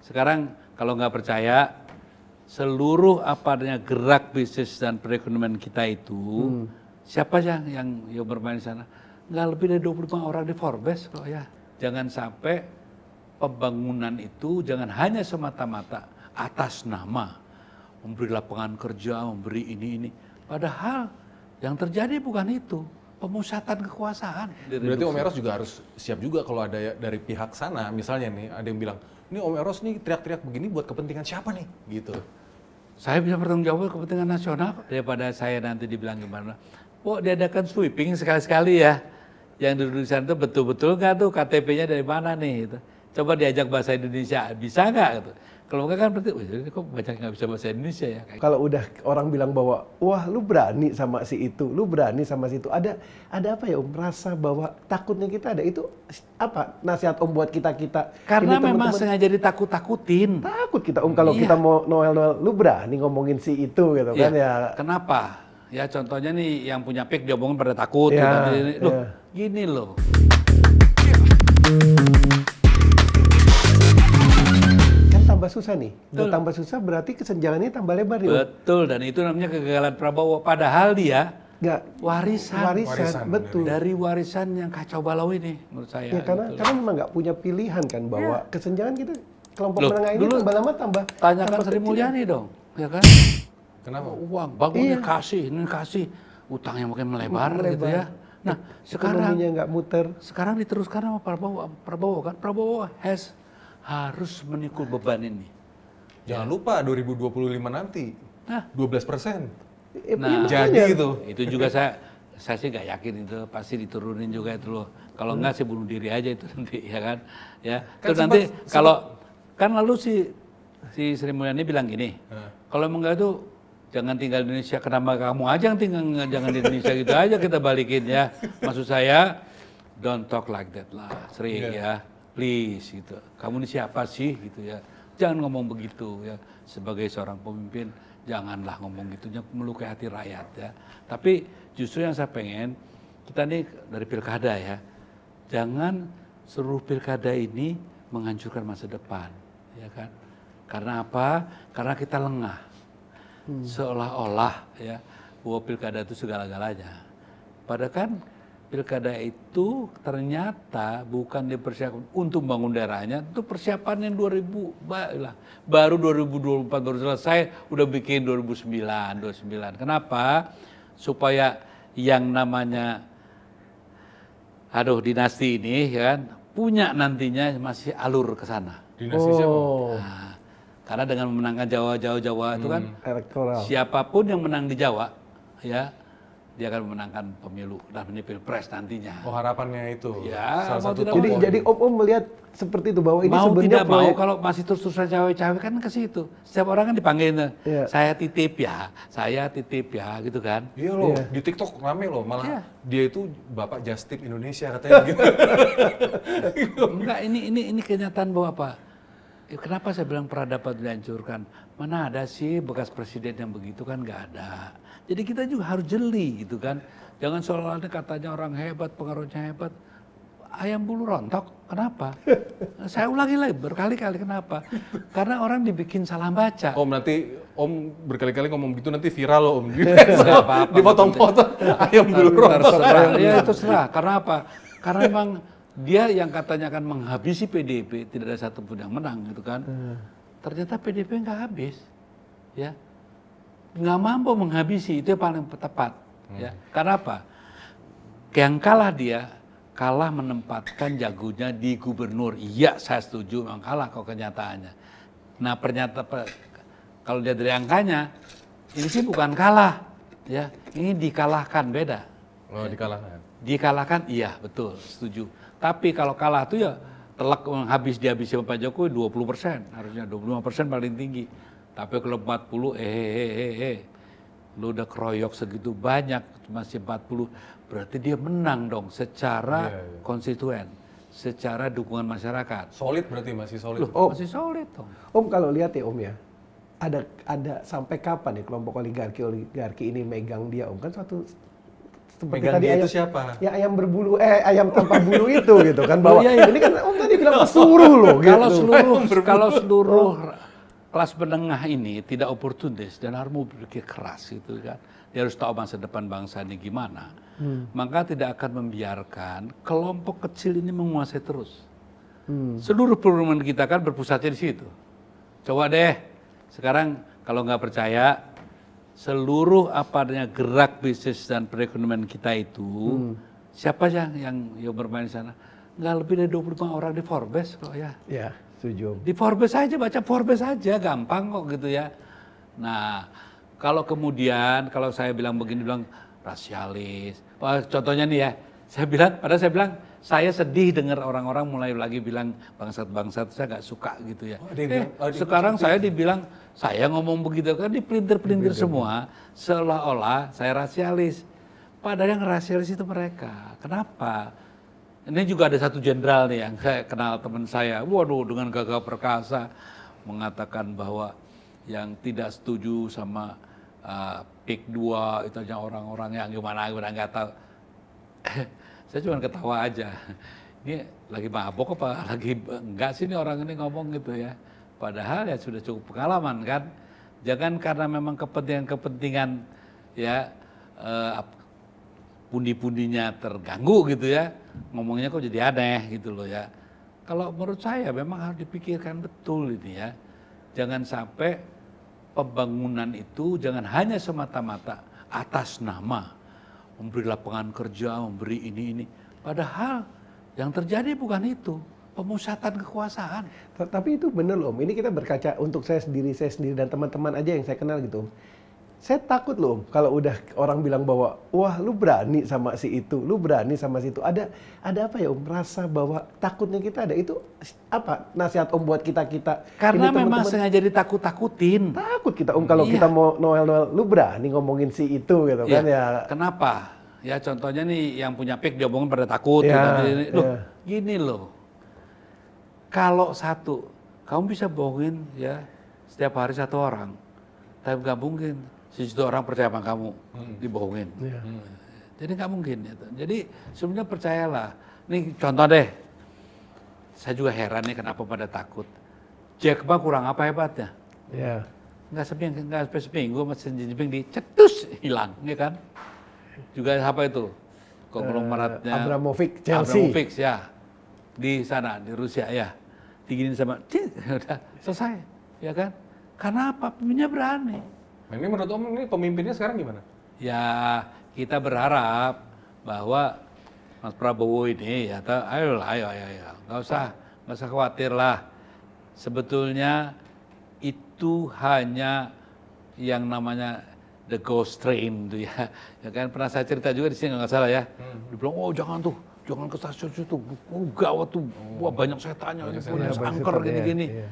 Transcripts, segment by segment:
Sekarang kalau nggak percaya, seluruh apa adanya gerak bisnis dan perekonomian kita itu, siapa yang bermain di sana? Nggak lebih dari 25 orang di Forbes kok ya. Jangan sampai pembangunan itu jangan hanya semata-mata atas nama memberi lapangan kerja, memberi ini. Padahal yang terjadi bukan itu, pemusatan kekuasaan. Berarti Om Eros juga harus siap juga kalau ada dari pihak sana, misalnya nih ada yang bilang, ini Om Eros nih teriak-teriak begini buat kepentingan siapa nih? Gitu. Saya bisa bertanggung jawab kepentingan nasional daripada saya nanti dibilang gimana. Diadakan sweeping sekali-sekali ya. Yang duduk di sana itu betul-betul nggak tuh KTP-nya dari mana nih? Gitu. Coba diajak bahasa Indonesia, bisa nggak? Gitu. Kalau enggak kan berarti, jadi kok banyak nggak bisa bahasa Indonesia ya? Kalau udah orang bilang bahwa, wah lu berani sama si itu, lu berani sama si itu. Ada apa ya Om? Rasa bahwa takutnya kita ada. Itu apa nasihat Om buat kita-kita? Karena memang sengaja ditakut-takutin. Takut kita Om, kalau kita mau Noel, lu berani ngomongin si itu gitu kan ya. Kenapa? Ya contohnya nih yang punya PIK diomongin pada takut. Ya, loh, gini loh. Tambah susah nih. Udah tambah susah berarti kesenjangannya tambah lebar nih. Betul, dan itu namanya kegagalan Prabowo. Padahal dia warisan, betul. Dari warisan yang kacau balau ini menurut saya. Ya, karena memang nggak punya pilihan kan bahwa kesenjangan kita kelompok menengah ini tambah lama tambah. Tanyakan Sri Mulyani dong, ya kan? Kenapa? Uang, bangunnya ini kasih, utangnya makin melebar gitu ya. Nah, sekarang nggak muter. Sekarang diteruskan sama Prabowo kan. Prabowo harus menikul beban ini. Jangan lupa 2025 nanti 12%. Nah, jadi itu juga saya sih nggak yakin itu pasti diturunin juga itu loh. Kalau enggak sih bunuh diri aja itu nanti ya kan. Ya. Terus nanti kalau kan lalu si Sri Mulyani bilang gini, kalau emang enggak itu jangan tinggal di Indonesia, kenapa kamu aja yang tinggal, jangan di Indonesia gitu aja kita balikin ya. Maksud saya, don't talk like that lah, Sri ya, please gitu. Kamu ini siapa sih gitu ya, jangan ngomong begitu ya. Sebagai seorang pemimpin, janganlah ngomong gitu, melukai hati rakyat ya. Tapi justru yang saya pengen, kita nih dari pilkada ya, jangan seluruh pilkada ini menghancurkan masa depan, ya kan? Karena apa? Karena kita lengah. Seolah-olah ya bahwa pilkada itu segala-galanya. Padahal kan pilkada itu ternyata bukan dipersiapkan untuk bangun daerahnya, itu persiapan yang 2000 baru 2024 baru selesai, udah bikin 29. Kenapa? Supaya yang namanya dinasti ini kan punya nantinya masih alur ke sana. Dinasti siapa? Nah, karena dengan memenangkan Jawa itu kan elektoral. Siapapun yang menang di Jawa ya dia akan memenangkan pemilu dan pilpres nantinya. Oh, harapannya itu. Ya, salah satu jadi Om melihat seperti itu bahwa ini mau sebenarnya tidak mau kalau masih terus-terusan cawe-cawe kan ke situ. Setiap orang kan dipanggil, saya titip ya, gitu kan. Iya loh, di TikTok rame loh, malah dia itu Bapak Justip Indonesia katanya gitu. Enggak, ini kenyataan bahwa apa? Kenapa saya bilang peradaban dihancurkan? Mana ada sih bekas presiden yang begitu kan nggak ada. Jadi kita juga harus jeli gitu kan. Jangan soalnya katanya orang hebat, pengaruhnya hebat. Ayam bulu rontok, kenapa? Saya ulangi lagi berkali-kali kenapa? Karena orang dibikin salah baca. Om nanti Om berkali-kali ngomong gitu nanti viral loh Om. Dipotong-potong ayam bulu rontok. Ya itu serah. Karena apa? Karena memang dia yang katanya akan menghabisi PDIP, tidak ada satupun yang menang gitu kan. Ternyata PDIP nggak habis, ya, nggak mampu menghabisi, itu yang paling tepat, ya. Karena apa? Yang kalah menempatkan jagonya di gubernur. Iya, saya setuju, memang kalah kok kenyataannya. Nah kalau dia dari angkanya, ini sih bukan kalah, ya, ini dikalahkan, beda. Oh, dikalahkan. Dikalahkan, iya betul, setuju. Tapi kalau kalah itu ya telak dihabisi sama Pak Jokowi 20%, harusnya 25% paling tinggi. Tapi kalau 40, lu udah keroyok segitu banyak, masih 40, berarti dia menang dong secara konstituen, secara dukungan masyarakat. Solid berarti, masih solid. Masih solid dong. Om kalau lihat ya Om ya, ada sampai kapan ya kelompok oligarki ini megang dia Om? Kan suatu seperti Megang tadi dia ayam, itu siapa? ya ayam berbulu, ayam tanpa bulu itu gitu kan, bahwa iya. ini kan Om tadi bilang pesuruh loh gitu. Kalau seluruh kelas menengah ini tidak oportunis dan harus mau berpikir keras gitu kan, dia harus tahu masa depan bangsa ini gimana, maka tidak akan membiarkan kelompok kecil ini menguasai terus. Seluruh program kita kan berpusatnya di situ. Coba deh sekarang kalau nggak percaya, seluruh apa adanya gerak bisnis dan perekonomian kita itu, siapa yang bermain di sana? Nggak lebih dari 25 orang di Forbes kok ya. Ya, setuju. Di Forbes aja, baca Forbes aja, gampang kok gitu ya. Nah, kalau kemudian, kalau saya bilang begini, bilang rasialis. Wah, contohnya nih ya, padahal saya bilang, saya sedih dengar orang-orang mulai lagi bilang bangsat-bangsat, saya nggak suka gitu ya. Sekarang saya dibilang, saya ngomong begitu kan, dipelintir-pelintir semua, seolah-olah saya rasialis. Padahal yang rasialis itu mereka. Kenapa? Ini juga ada satu jenderal nih yang saya kenal, teman saya, waduh dengan gagah perkasa mengatakan bahwa yang tidak setuju sama PIK 2 itu aja orang-orang yang gimana nggak tahu. Saya cuma ketawa aja. Ini lagi mabok apa lagi enggak sih ini orang ini ngomong gitu ya. Padahal ya sudah cukup pengalaman kan. Jangan karena memang kepentingan ya pundi-pundinya terganggu gitu ya, ngomongnya kok jadi aneh gitu loh ya. Kalau menurut saya memang harus dipikirkan betul ini ya. Jangan sampai pembangunan itu jangan hanya semata-mata atas nama memberi lapangan kerja, memberi ini. Padahal yang terjadi bukan itu, pemusatan kekuasaan. Tapi itu bener loh Om, ini kita berkaca untuk saya sendiri dan teman-teman aja yang saya kenal gitu Om. Saya takut loh kalau udah orang bilang bahwa wah lu berani sama si itu, lu berani sama si itu. Ada apa ya Om, rasa bahwa takutnya kita ada itu apa nasihat Om buat kita karena ini memang sengaja ditakut-takutin. Takut kita Om kalau kita mau Noel lu berani ngomongin si itu gitu kan ya. Kenapa? Ya contohnya nih yang punya PIK diomongin pada takut. Gini loh. Kalau satu, kamu bisa bohongin ya setiap hari satu orang. Tapi nggak mungkin sejuta orang percaya sama kamu dibohongin. Jadi nggak mungkin itu. Jadi sebenarnya percayalah. Nih contoh deh. Saya juga heran nih kenapa pada takut. Jack Ma kurang apa hebatnya? Ya. Nggak sampai seminggu Mas Xi Jinping dicetus hilang, ya kan? Juga apa itu? Konglomeratnya Abramovich, Chelsea. Abramovich ya. Di sana, di Rusia ya. Diginin sama, udah selesai, ya kan? Karena apa? Pemimpinnya berani. Ini menurut Om ini pemimpinnya sekarang gimana? Ya kita berharap bahwa Mas Prabowo ini ya, ayo, nggak usah khawatir lah. Sebetulnya itu hanya yang namanya the ghost train tuh ya. Ya kan pernah saya cerita juga di sini nggak salah ya. Dibilang oh jangan ke stasiun situ, gawat tuh, wah banyak setannya, punya angker gini-gini.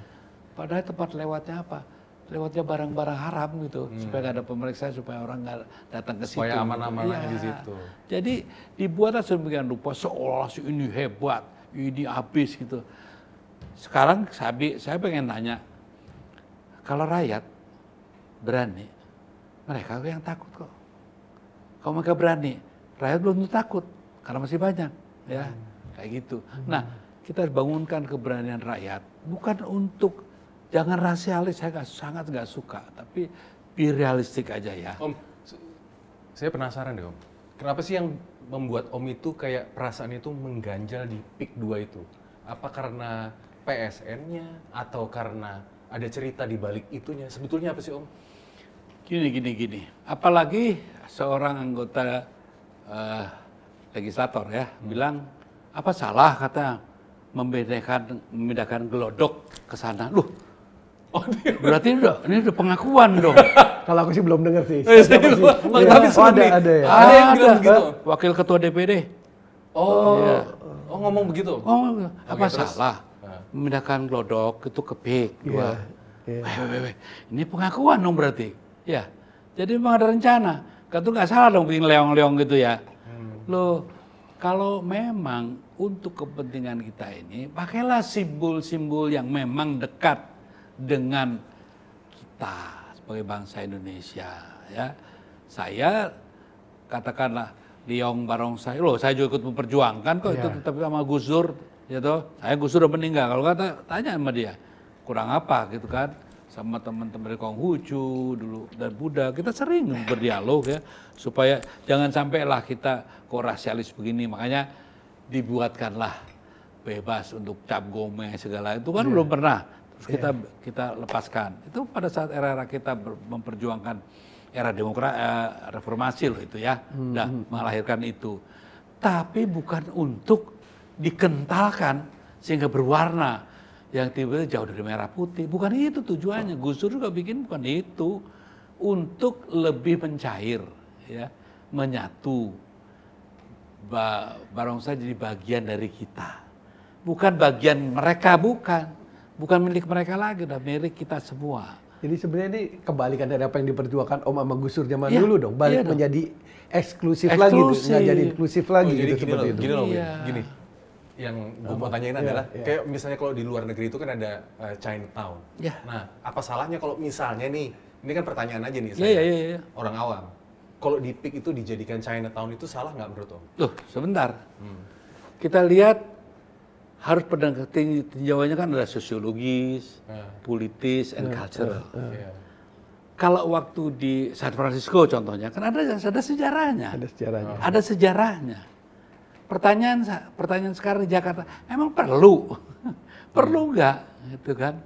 Padahal tempat lewatnya apa? Lewatnya barang-barang haram gitu, supaya nggak ada pemeriksaan, supaya orang nggak datang ke situ. Supaya aman-aman aja di situ. Jadi dibuatlah sedemikian rupa seolah si ini hebat, ini habis gitu. Sekarang saya pengen nanya, kalau rakyat berani, mereka yang takut kok. Kalau mereka berani, rakyat belum tentu takut karena masih banyak, ya kayak gitu. Nah, kita harus bangunkan keberanian rakyat, bukan untuk jangan rasialis, saya sangat nggak suka, tapi be realistik aja ya. Om, saya penasaran deh Om, kenapa sih yang membuat Om itu kayak perasaan itu mengganjal di PIK 2 itu? Apa karena PSN-nya atau karena ada cerita di balik itunya? Sebetulnya apa sih Om? Gini. Apalagi seorang anggota legislator ya bilang apa salah kata memindahkan gelodok ke sana. Berarti ini udah pengakuan dong. Kalau aku sih belum dengar sih. Tapi ada ya. Ada yang bilang begitu. Wakil ketua DPD. Oh ngomong begitu. Oh, apa salah memindahkan gelodok itu ke PIK 2. Ini pengakuan dong berarti. Ya. Jadi memang ada rencana. Kan tuh nggak salah dong bikin leong-leong gitu ya. Loh, kalau memang untuk kepentingan kita ini, pakailah simbol-simbol yang memang dekat dengan kita sebagai bangsa Indonesia ya. Saya katakanlah Liong Barongsai, loh saya juga ikut memperjuangkan kok itu tetap sama Gus Dur, ya toh. Saya Gus Dur udah meninggal, kalau kata tanya sama dia, kurang apa gitu kan, sama teman-teman dari Konghucu dulu dan Buddha, kita sering berdialog ya, supaya jangan sampailah kita kok rasialis begini, makanya dibuatkanlah bebas untuk cap gome segala itu kan belum pernah, terus kita lepaskan, itu pada saat era-era kita memperjuangkan era reformasi loh itu ya, melahirkan itu. Tapi bukan untuk dikentalkan sehingga berwarna yang tiba-tiba jauh dari merah putih. Bukan itu tujuannya. Gus Dur juga bikin bukan itu, untuk lebih mencair, ya, menyatu. Barongsai jadi bagian dari kita. Bukan bagian mereka, bukan milik mereka lagi, udah milik kita semua. Jadi sebenarnya ini kebalikan dari apa yang diperjuangkan Om sama Gus Dur zaman dulu dong, balik menjadi eksklusif lagi, nggak jadi inklusif lagi jadi gitu seperti itu. Gini loh, gini. Yang gue mau tanyain adalah, kayak misalnya kalau di luar negeri itu kan ada Chinatown. Nah, apa salahnya kalau misalnya nih, ini kan pertanyaan aja nih saya, orang awam. Kalau di PIK itu dijadikan Chinatown itu salah nggak menurut Om? Tuh, sebentar. Kita lihat harus tinjauannya kan ada sosiologis, politis, and cultural. Kalau waktu di San Francisco contohnya kan ada sejarahnya. Ada sejarahnya. Pertanyaan sekarang di Jakarta, emang perlu? Perlu nggak? Gitu kan?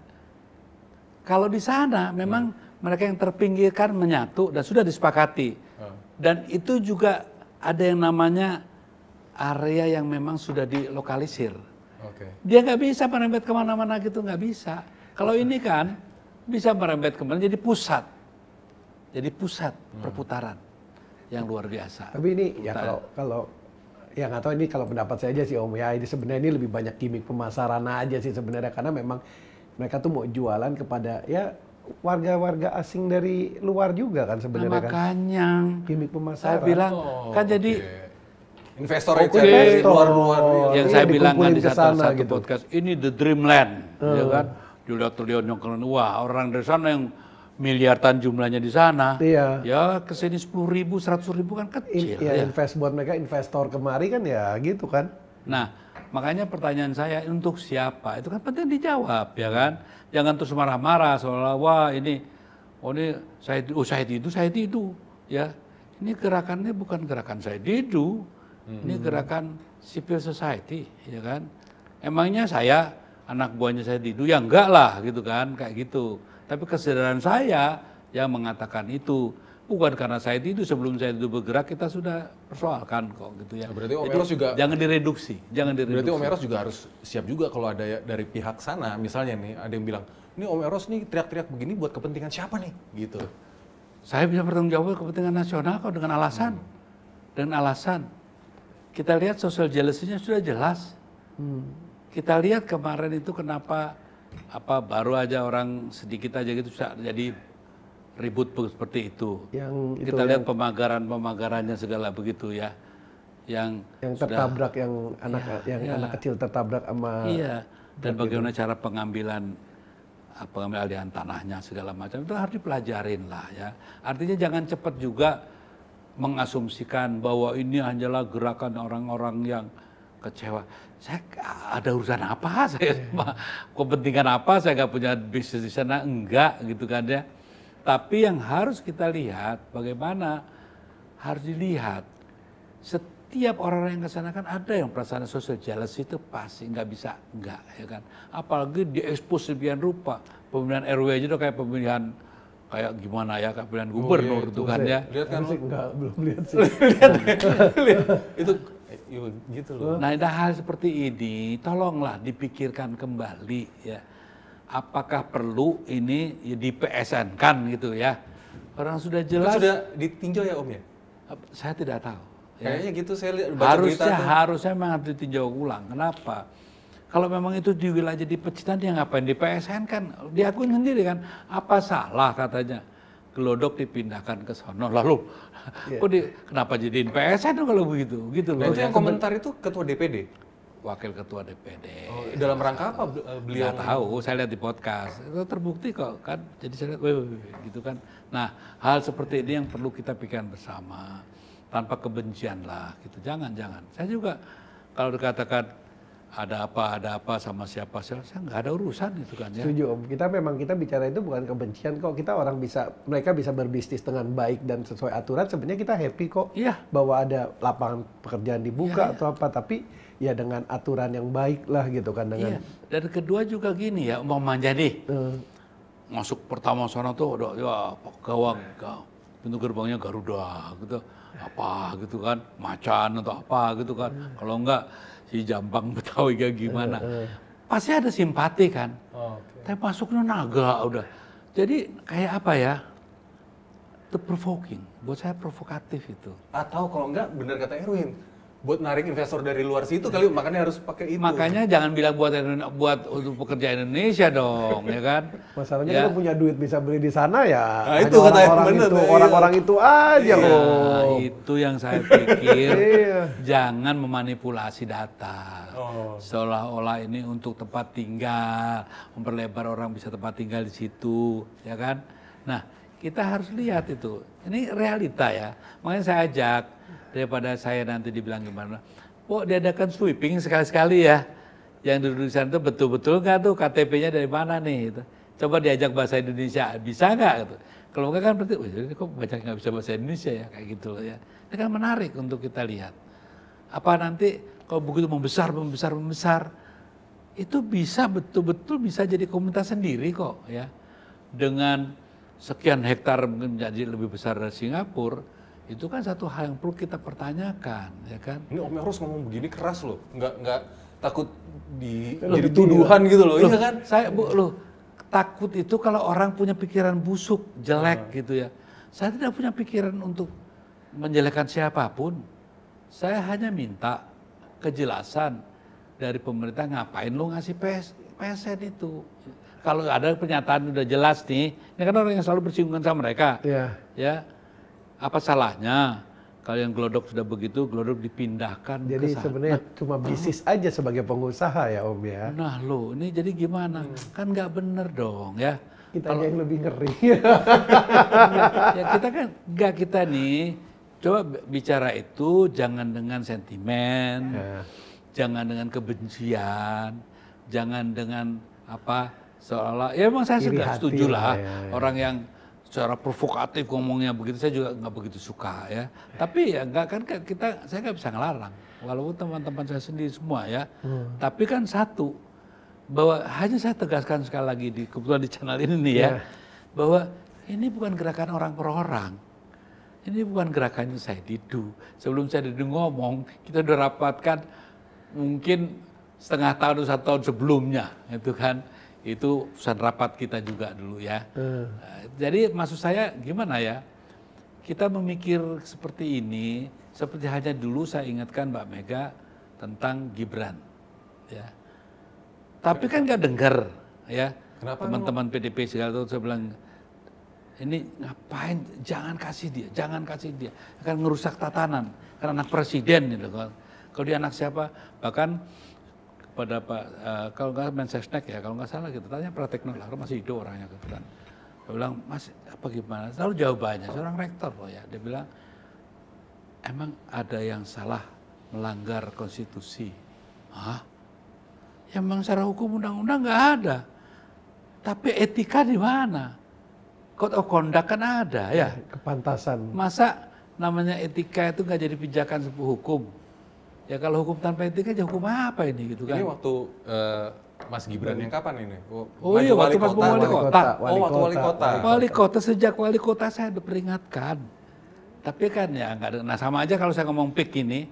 Kalau di sana memang mereka yang terpinggirkan menyatu dan sudah disepakati. Dan itu juga ada yang namanya area yang memang sudah dilokalisir. Dia nggak bisa merembet kemana-mana gitu, nggak bisa. Kalau ini kan bisa merembet kemana, jadi pusat perputaran yang luar biasa. Tapi ini ya kalau ya nggak tahu, ini kalau pendapat saya aja sih Om ya, ini sebenarnya ini lebih banyak gimmick pemasaran aja sih sebenarnya, karena memang mereka tuh mau jualan kepada ya warga-warga asing dari luar juga kan sebenarnya. Makanya gimmick pemasaran. saya bilang kan jadi investor itu dari luar-luar yang saya bilang kan di satu podcast ini the dreamland, ya kan? Dilihat yang keren, wah orang dari sana yang miliaran jumlahnya di sana, ya kesini 10.000, 100.000 kan kecil. Invest buat mereka, investor kemari kan ya gitu kan. Nah makanya pertanyaan saya untuk siapa itu kan penting dijawab, ya kan? Jangan terus marah-marah seolah wah ini saya itu, ya ini gerakannya bukan gerakan saya didu. Ini gerakan civil society, ya kan? Emangnya saya anak buahnya saya didu? Ya enggak lah, gitu kan, kayak gitu. Tapi kesadaran saya yang mengatakan itu bukan karena saya didu. Sebelum saya itu bergerak kita sudah persoalkan kok, gitu ya. Berarti Om Eros juga jangan direduksi. Berarti Om Eros juga harus siap juga kalau ada dari pihak sana, misalnya nih ada yang bilang, ini Om Eros nih teriak-teriak begini buat kepentingan siapa nih, gitu. Saya bisa bertanggung jawab kepentingan nasional kok dengan alasan, Kita lihat social jealousy-nya sudah jelas. Kita lihat kemarin itu kenapa baru aja orang sedikit aja gitu jadi ribut seperti itu. Kita lihat pemagarannya segala begitu ya. Yang tertabrak, yang anak kecil tertabrak sama. Iya. Dan bagaimana cara pengambilan alihan tanahnya segala macam itu harus dipelajarin lah ya. Artinya jangan cepat juga mengasumsikan bahwa ini hanyalah gerakan orang-orang yang kecewa. Saya ada urusan apa? Saya kepentingan apa? Saya nggak punya bisnis di sana, enggak gitu kan ya. Tapi yang harus kita lihat bagaimana harus dilihat setiap orang yang ke sana kan ada yang perasaan social jealousy itu pasti nggak bisa enggak, ya kan. Apalagi diekspos sedemikian rupa pemilihan RW aja tuh kayak pemilihan kayak gimana ya, kayak pemilihan gubernur itu kan ya. Lihat kan? Belum lihat sih. Lihat. Itu gitu loh. Nah, ada hal seperti ini, tolonglah dipikirkan kembali ya. Apakah perlu ini di PSN kan gitu ya? Orang sudah jelas. Kan sudah ditinjau ya Om ya? Saya tidak tahu. Kayaknya gitu saya lihat baca berita tuh. Harusnya memang harus ditinjau ulang. Kenapa? Kalau memang itu di wilayah di Pacitan, dia ngapain di PSN kan? Diakuin sendiri kan? Apa salah katanya? Gelodok dipindahkan ke sono. Lalu, kenapa jadiin PSN kalau begitu? Gitu loh. Nah, itu yang komentar itu ketua DPD? Wakil ketua DPD. Oh, dalam rangka apa beliau? Nggak tahu, saya lihat di podcast. Itu terbukti kok kan. Jadi saya lihat, gitu kan. Nah, hal seperti ini yang perlu kita pikirkan bersama. tanpa kebencian lah gitu. Jangan. Saya juga kalau dikatakan ada apa sama siapa, saya nggak ada urusan gitu kan ya. Setuju Om. Kita bicara itu bukan kebencian kok. Mereka bisa berbisnis dengan baik dan sesuai aturan. Sebenarnya kita happy kok. Iya. Bahwa ada lapangan pekerjaan dibuka Iya. atau apa. Tapi ya dengan aturan yang baik lah gitu kan. Iya. Dan kedua juga gini ya, umpamanya nih. Masuk pertama sana tuh udah ya gawang, pintu gerbangnya Garuda gitu. Apa gitu kan, macan atau apa gitu kan. Kalau enggak si Jambang Betawi kayak gimana. Pasti ada simpati kan. Tapi masuknya naga udah. Jadi kayak apa ya? Itu provoking. Buat saya provokatif itu. Atau kalau enggak, benar kata Erwin, buat narik investor dari luar situ kali, makanya harus pakai itu. Makanya jangan bilang buat untuk pekerja Indonesia dong, ya kan? Masalahnya Ya. kalau punya duit bisa beli di sana ya. Nah, hanya itu katanya orang-orang bener, itu, iya. orang-orang itu aja Nah, kok. itu yang saya pikir. Iya. Jangan memanipulasi data. Oh. Seolah-olah ini untuk tempat tinggal, memperlebar orang bisa tempat tinggal di situ, ya kan? Nah, kita harus lihat itu. Ini realita ya. Makanya saya ajak, daripada saya nanti dibilang gimana, diadakan sweeping sekali-sekali ya. Yang duduk di sana itu betul-betul nggak tuh KTP-nya dari mana nih? Gitu. Coba diajak bahasa Indonesia, bisa nggak? Gitu. Kalau nggak kan berarti, kok banyak nggak bisa bahasa Indonesia ya, kayak gitu loh ya. Ini kan menarik untuk kita lihat. Apa nanti kalau begitu membesar, itu bisa betul-betul bisa jadi komunitas sendiri kok ya. Dengan sekian hektar mungkin menjadi lebih besar dari Singapura, itu kan satu hal yang perlu kita pertanyakan, ya kan? Ini Om Eros ngomong begini keras loh, nggak takut Lebih jadi tuduhan gitu loh, iya kan? Saya takut itu kalau orang punya pikiran busuk, jelek gitu ya. Saya tidak punya pikiran untuk menjelekkan siapapun. Saya hanya minta kejelasan dari pemerintah, ngapain lu ngasih PSN itu. Kalau ada pernyataan udah jelas nih, ini kan orang yang selalu bersinggungan sama mereka. Iya. Ya, apa salahnya kalau yang Glodok sudah begitu, Glodok dipindahkan Jadi ke sana. sebenarnya cuma bisnis aja sebagai pengusaha ya Om ya. Nah lo, ini jadi gimana? Kan nggak bener dong ya. Kita aja yang lebih ngeri. Ya kita kan nggak, kita nih coba bicara itu jangan dengan sentimen, jangan dengan kebencian, jangan dengan apa seolah ya emang saya Iri sudah hati setuju lah ya. orang yang secara provokatif ngomongnya begitu, saya juga nggak begitu suka ya. Tapi ya nggak kan saya nggak bisa ngelarang, walaupun teman-teman saya sendiri semua ya. Tapi kan satu, bahwa hanya saya tegaskan sekali lagi kebetulan di channel ini nih ya, bahwa ini bukan gerakan orang per orang. Ini bukan gerakannya saya Didu. Sebelum saya Didu ngomong, kita udah rapatkan mungkin setengah tahun atau 1 tahun sebelumnya, itu kan. Itu pesan rapat kita juga dulu ya. Jadi maksud saya gimana ya, kita memikir seperti ini, seperti hanya dulu saya ingatkan Mbak Mega tentang Gibran. Ya. Tapi kan nggak dengar ya. Kenapa Teman-teman PDP segala itu saya bilang, ini ngapain, jangan kasih dia, akan ngerusak tatanan, karena anak presiden gitu kan. Kalau dia anak siapa, bahkan pada Pak, kalau nggak Mensesnek ya, kalau nggak salah gitu, tanya Pratekno lah, masih hidup orangnya gitu kan. Dia bilang, Mas apa gimana, selalu jawabannya, seorang rektor loh ya, dia bilang, emang ada yang salah melanggar konstitusi? Hah? Ya memang secara hukum undang-undang nggak ada, tapi etika di mana? Code of conduct kan ada ya. Kepantasan. Masa namanya etika itu nggak jadi pijakan sebuah hukum? Ya kalau hukum tanpa etika aja hukum apa ini gitu kan? Ini waktu Mas Gibran yang kapan ini? Oh iya, waktu Mas wali kota. Oh, waktu wali kota. Wali kota, sejak wali kota saya udah peringatkan. Tapi kan ya nggak ada. Nah sama aja kalau saya ngomong PIK ini.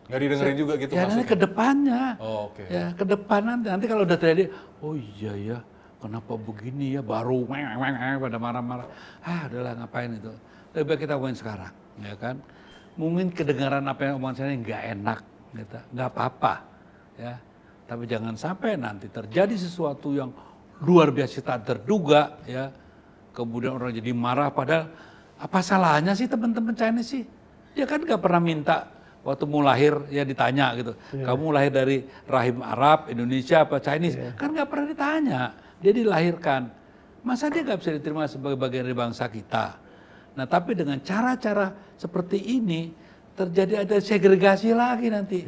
Nggak didengerin juga gitu Ya nanti maksudnya? ke depannya. Oh, oke. Ya ke depan nanti kalau udah terjadi, oh iya ya, kenapa begini ya, baru pada marah-marah. Udahlah ngapain itu. Lebih baik kita ngomongin sekarang, ya kan. Mungkin kedengaran apa yang omongan saya nggak enak, gitu. Nggak apa-apa, ya. Tapi jangan sampai nanti terjadi sesuatu yang luar biasa tak terduga, ya. Kemudian orang jadi marah, padahal apa salahnya sih teman-teman Chinese sih? Dia kan nggak pernah minta waktu mau lahir ya ditanya gitu. Kamu lahir dari rahim Arab, Indonesia apa Chinese? Kan nggak pernah ditanya. Dia dilahirkan. Masa dia nggak bisa diterima sebagai bagian dari bangsa kita? Nah, tapi dengan cara-cara seperti ini terjadi ada segregasi lagi nanti.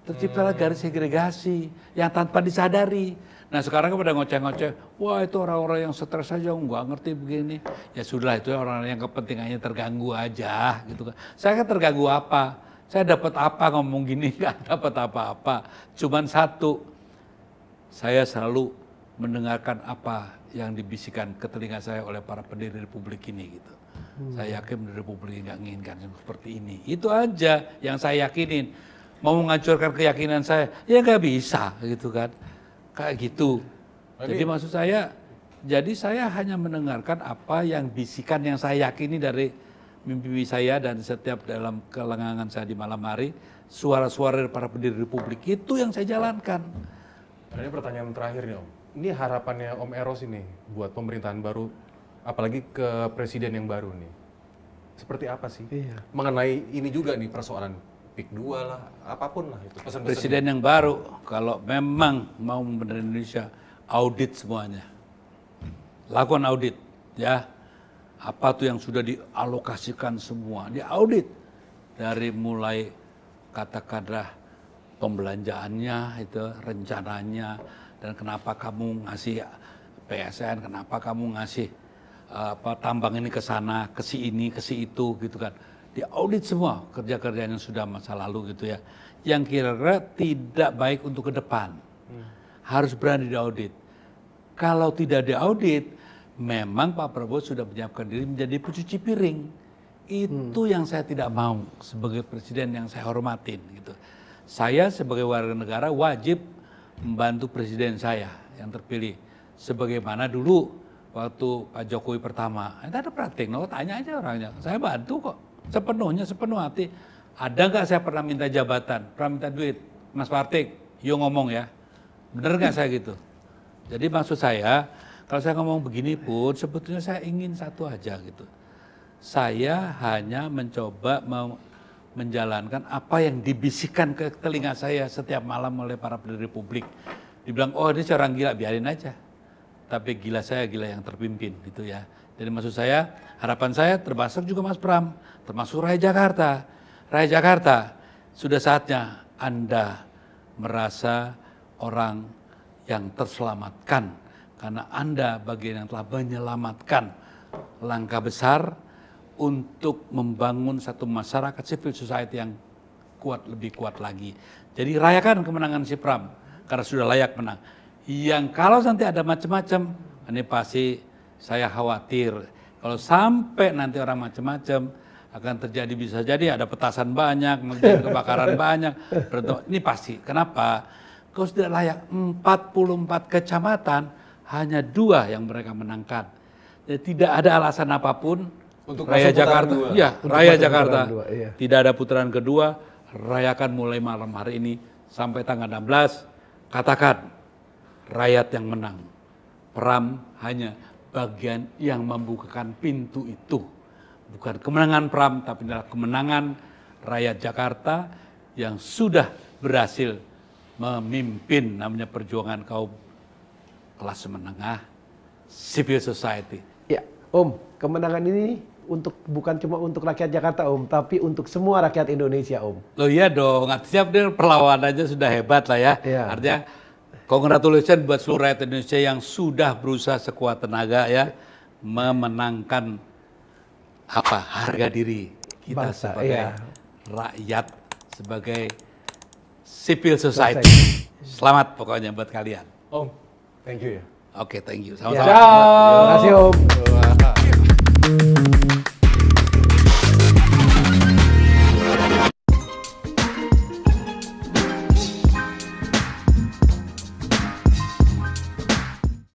Terciptalah garis segregasi yang tanpa disadari. Nah, sekarang pada ngoceh-ngoceh, wah itu orang-orang yang stres saja, nggak ngerti begini. Ya sudah, itu orang yang kepentingannya terganggu aja, gitu kan. Saya kan terganggu apa? Saya dapat apa ngomong gini? Nggak dapat apa-apa. Cuman satu, saya selalu mendengarkan apa yang dibisikkan ke telinga saya oleh para pendiri Republik ini, gitu. Saya yakin pendiri Republik ini nggak menginginkan seperti ini. Itu aja yang saya yakinin. Mau menghancurkan keyakinan saya, ya nggak bisa, gitu kan. Kayak gitu. Jadi maksud saya, jadi saya hanya mendengarkan apa yang bisikan yang saya yakini dari mimpi saya dan setiap dalam kelengangan saya di malam hari, suara-suara dari para pendiri Republik itu yang saya jalankan. Nah, ini pertanyaan terakhir nih Om. Ini harapannya Om Eros ini buat pemerintahan baru, apalagi ke presiden yang baru nih. Seperti apa sih? Mengenai ini juga nih persoalan PIK 2 lah, apapun lah itu. Presiden yang baru, kalau memang mau membenahi Indonesia, audit semuanya. Lakukan audit, ya. Apa tuh yang sudah dialokasikan semua, diaudit. Dari mulai katakanlah pembelanjaannya, itu rencananya, dan kenapa kamu ngasih PSN, kenapa kamu ngasih tambang ini ke sana, ke si ini, ke si itu, gitu kan. Diaudit semua kerja-kerja yang sudah masa lalu gitu ya, yang kira-kira tidak baik untuk ke depan, harus berani diaudit. Kalau tidak diaudit, memang Pak Prabowo sudah menyiapkan diri menjadi pencuci piring. Itu yang saya tidak mau sebagai presiden yang saya hormatin gitu. Saya sebagai warga negara wajib membantu presiden saya yang terpilih. Sebagaimana dulu waktu Pak Jokowi pertama, itu ada praktik, tanya aja orangnya, saya bantu kok. Sepenuhnya, sepenuh hati. Ada nggak saya pernah minta jabatan, pernah minta duit? Mas Partik, yuk ngomong ya. Bener nggak saya gitu? Jadi maksud saya, kalau saya ngomong begini pun, sebetulnya saya ingin satu aja gitu. Saya hanya mencoba menjalankan apa yang dibisikkan ke telinga saya setiap malam oleh para pendiri Republik. Dibilang, oh ini orang gila, biarin aja. Tapi gila saya, gila yang terpimpin gitu ya. Jadi maksud saya, harapan saya termasuk juga Mas Pram, termasuk Rakyat Jakarta. Rakyat Jakarta, sudah saatnya Anda merasa orang yang terselamatkan. Karena Anda bagian yang telah menyelamatkan langkah besar untuk membangun satu masyarakat civil society yang kuat, lebih kuat lagi. Jadi rayakan kemenangan si Pram, karena sudah layak menang. Yang kalau nanti ada macam-macam, ini pasti saya khawatir kalau sampai nanti orang macam-macam akan terjadi, bisa jadi ada petasan banyak, kebakaran banyak. Ini pasti. Kenapa? Kalau sudah layak 44 kecamatan, hanya 2 yang mereka menangkan. Jadi tidak ada alasan apapun untuk Raya Jakarta. Ya, Raya Jakarta. Tidak ada putaran kedua. Rayakan mulai malam hari ini sampai tanggal 16. Katakan rakyat yang menang. Pram hanya bagian yang membukakan pintu itu. Bukan kemenangan Pram, tapi adalah kemenangan rakyat Jakarta yang sudah berhasil memimpin namanya perjuangan kaum kelas menengah, civil society. Ya, Om, kemenangan ini bukan cuma untuk rakyat Jakarta, Om, tapi untuk semua rakyat Indonesia, Om. Loh iya dong, siap deh, perlawanannya sudah hebat lah ya. Artinya congratulations buat seluruh rakyat Indonesia yang sudah berusaha sekuat tenaga ya memenangkan harga diri kita bangsa, sebagai rakyat, sebagai civil society. Selamat pokoknya buat kalian. Om, thank you ya. Oke, thank you. Sama-sama. Terima kasih, Om.